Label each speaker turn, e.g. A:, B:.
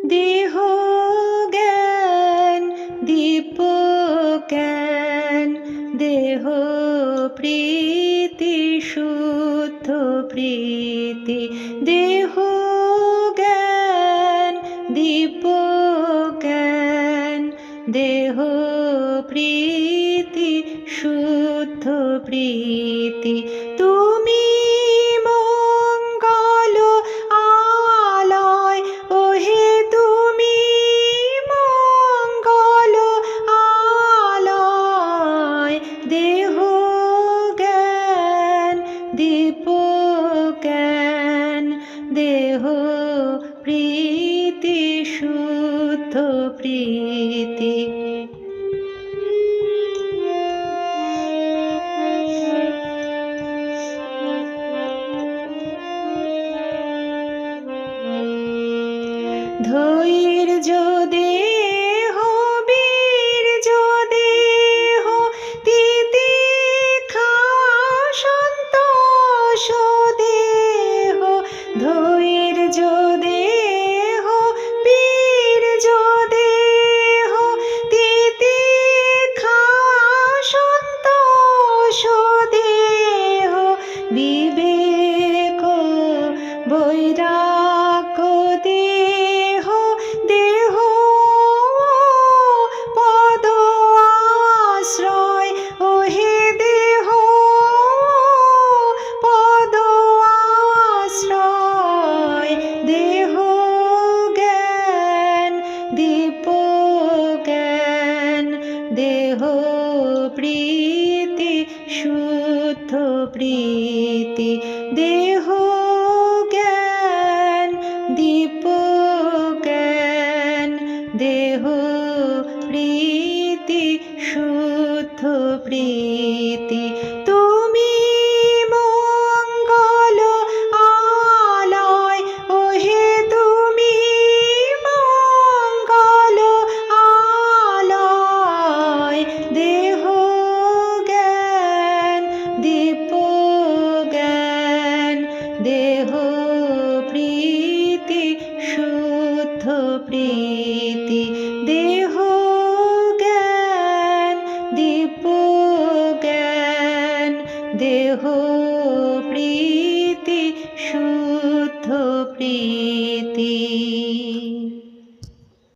A: দেহ জ্ঞান দীপ জ্ঞান দেহ প্রীতি শুদ্ধ প্রীতি দেহ জ্ঞান দীপ জ্ঞান দেহ প্রীতি শুদ্ধ প্রীতি তুমি মঙ্গল আলয় ওহে তুমি মঙ্গল আলয় দেহ জ্ঞান দীপ জ্ঞান দেহ প্রীতি শুদ্ধ প্রীতি ধৈর্য দেহ বীর্য দেহ তিতিক্ষা সন্তোষ দেহ ধৈর্য দেহ বীর্য দেহ তিতিক্ষা সন্তোষ দেহ বিবেক বৈরাগ্য দেহ দেহ পদ আশ্রয় ওহে দেহ পদ আশ্রয় দেহ জ্ঞান দীপ জ্ঞান দেহ প্রীতি শুদ্ধ প্রীতি দেহ জ্ঞান দীপ জ্ঞান দেহ প্রীতি শুদ্ধ প্রীতি তুমি মঙ্গল আলয় ওহে তুমি মঙ্গল আলয় দেহ জ্ঞান দীপ জ্ঞান দেহ প্রীতি শুদ্ধ প্রীতি দেহ জ্ঞান দীপ জ্ঞান দেহ